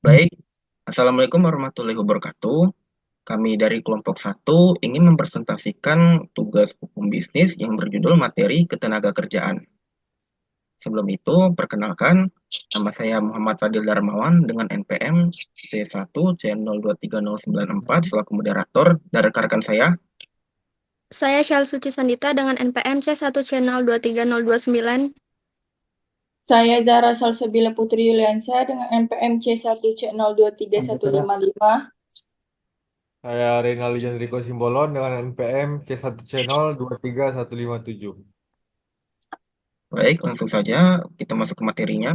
Baik, Assalamualaikum warahmatullahi wabarakatuh. Kami dari kelompok satu ingin mempresentasikan tugas hukum bisnis yang berjudul materi ketenagakerjaan. Sebelum itu, perkenalkan, nama saya Muhammad Fadil Darmawan dengan NPM C1 C023094 selaku moderator dan rekan-rekan saya. Saya Syal Suci Sandita dengan NPM C1 Channel 23029. Saya Zahra Salsabila Putri Yuliansyah dengan NPM C1C023155. Saya Reynaldi Jandriko Simbolon dengan NPM C1 Channel 23157. Baik, langsung saja kita masuk ke materinya.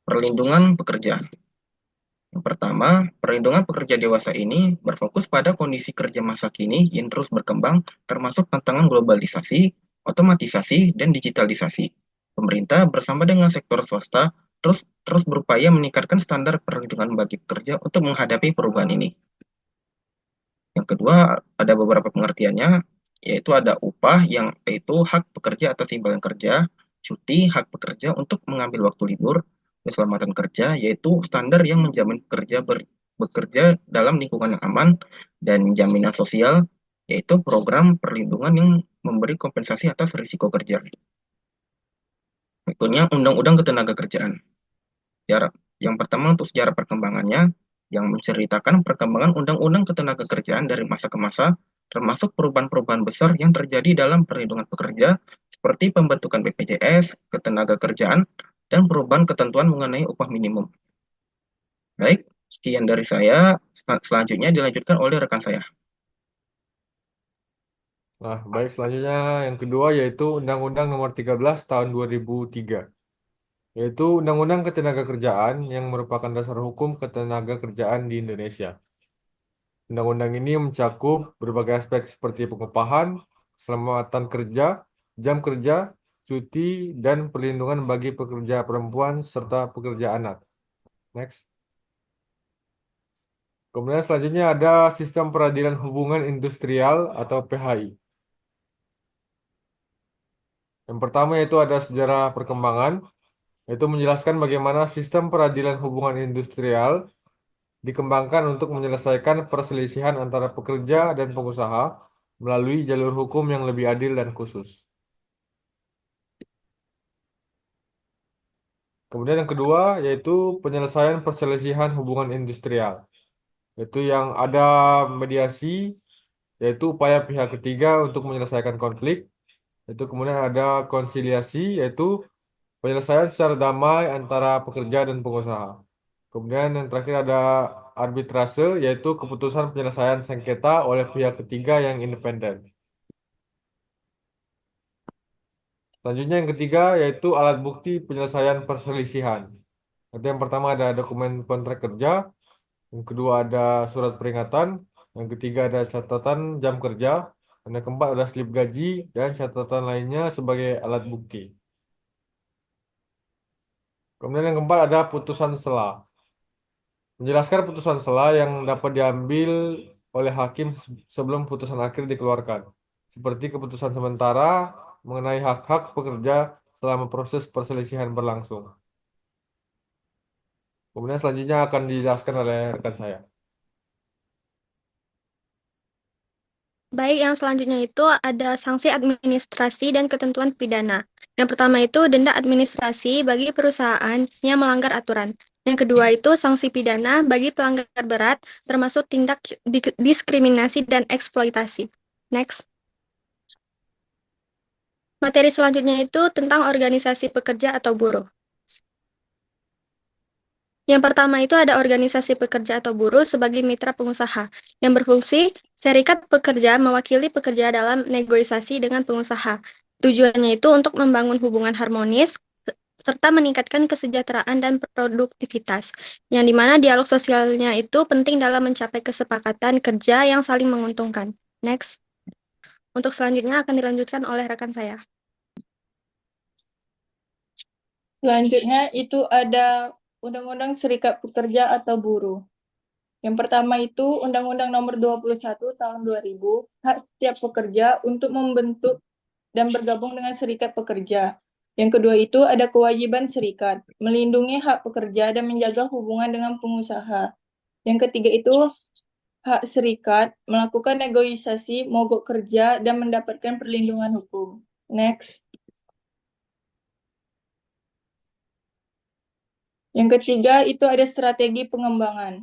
Perlindungan pekerja. Yang pertama, perlindungan pekerja dewasa ini berfokus pada kondisi kerja masa kini yang terus berkembang, termasuk tantangan globalisasi, otomatisasi, dan digitalisasi. Pemerintah bersama dengan sektor swasta terus berupaya meningkatkan standar perlindungan bagi pekerja untuk menghadapi perubahan ini. Yang kedua, ada beberapa pengertiannya, yaitu ada upah yang yaitu hak pekerja atas imbalan kerja, cuti hak pekerja untuk mengambil waktu libur, keselamatan kerja yaitu standar yang menjamin pekerja bekerja dalam lingkungan yang aman, dan jaminan sosial yaitu program perlindungan yang memberi kompensasi atas risiko kerja. Berikutnya Undang-Undang Ketenagakerjaan. Yang pertama untuk sejarah perkembangannya, yang menceritakan perkembangan undang-undang ketenagakerjaan dari masa ke masa, termasuk perubahan-perubahan besar yang terjadi dalam perlindungan pekerja, seperti pembentukan BPJS, ketenagakerjaan, dan perubahan ketentuan mengenai upah minimum. Baik, sekian dari saya. Selanjutnya dilanjutkan oleh rekan saya. Nah, baik selanjutnya yang kedua yaitu Undang-Undang Nomor 13 Tahun 2003, yaitu Undang-Undang Ketenagakerjaan yang merupakan dasar hukum ketenagakerjaan di Indonesia. Undang-undang ini mencakup berbagai aspek seperti pengupahan, keselamatan kerja, jam kerja, cuti, dan perlindungan bagi pekerja perempuan serta pekerja anak. Next. Kemudian selanjutnya ada Sistem Peradilan Hubungan Industrial atau PHI. Yang pertama yaitu ada sejarah perkembangan, yaitu menjelaskan bagaimana sistem peradilan hubungan industrial dikembangkan untuk menyelesaikan perselisihan antara pekerja dan pengusaha melalui jalur hukum yang lebih adil dan khusus. Kemudian yang kedua yaitu penyelesaian perselisihan hubungan industrial, yaitu yang ada mediasi, yaitu upaya pihak ketiga untuk menyelesaikan konflik. Itu kemudian ada konsiliasi, yaitu penyelesaian secara damai antara pekerja dan pengusaha. Kemudian yang terakhir ada arbitrase, yaitu keputusan penyelesaian sengketa oleh pihak ketiga yang independen. Selanjutnya yang ketiga yaitu alat bukti penyelesaian perselisihan. Nanti yang pertama ada dokumen kontrak kerja, yang kedua ada surat peringatan, yang ketiga ada catatan jam kerja, dan yang keempat ada slip gaji dan catatan lainnya sebagai alat bukti. Kemudian yang keempat ada putusan sela. Menjelaskan putusan sela yang dapat diambil oleh hakim sebelum putusan akhir dikeluarkan, seperti keputusan sementara mengenai hak-hak pekerja selama proses perselisihan berlangsung. Kemudian selanjutnya akan dijelaskan oleh rekan saya. Baik, yang selanjutnya itu ada sanksi administrasi dan ketentuan pidana. Yang pertama itu denda administrasi bagi perusahaan yang melanggar aturan. Yang kedua itu sanksi pidana bagi pelanggar berat, termasuk tindak diskriminasi dan eksploitasi. Next. Materi selanjutnya itu tentang organisasi pekerja atau buruh. Yang pertama itu ada organisasi pekerja atau buruh sebagai mitra pengusaha yang berfungsi serikat pekerja mewakili pekerja dalam negosiasi dengan pengusaha. Tujuannya itu untuk membangun hubungan harmonis serta meningkatkan kesejahteraan dan produktivitas, yang dimana dialog sosialnya itu penting dalam mencapai kesepakatan kerja yang saling menguntungkan. Next. Untuk selanjutnya akan dilanjutkan oleh rekan saya. Selanjutnya itu ada Undang-Undang Serikat Pekerja atau Buruh. Yang pertama itu Undang-Undang Nomor 21 Tahun 2000, hak setiap pekerja untuk membentuk dan bergabung dengan serikat pekerja. Yang kedua itu ada kewajiban serikat, melindungi hak pekerja dan menjaga hubungan dengan pengusaha. Yang ketiga itu hak serikat melakukan negosiasi, mogok kerja, dan mendapatkan perlindungan hukum. Next. Yang ketiga itu ada strategi pengembangan.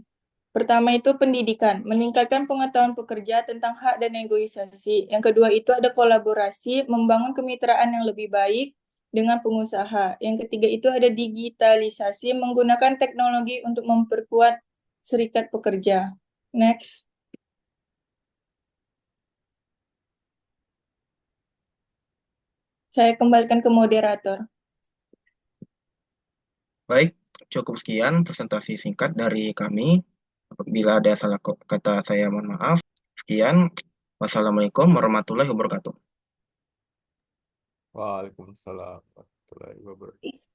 Pertama itu pendidikan, meningkatkan pengetahuan pekerja tentang hak dan negosiasi. Yang kedua itu ada kolaborasi, membangun kemitraan yang lebih baik dengan pengusaha. Yang ketiga itu ada digitalisasi, menggunakan teknologi untuk memperkuat serikat pekerja. Next. Saya kembalikan ke moderator. Baik, cukup sekian presentasi singkat dari kami. Apabila ada salah kata saya mohon maaf. Sekian. Wassalamualaikum warahmatullahi wabarakatuh. Waalaikumsalam warahmatullahi wabarakatuh.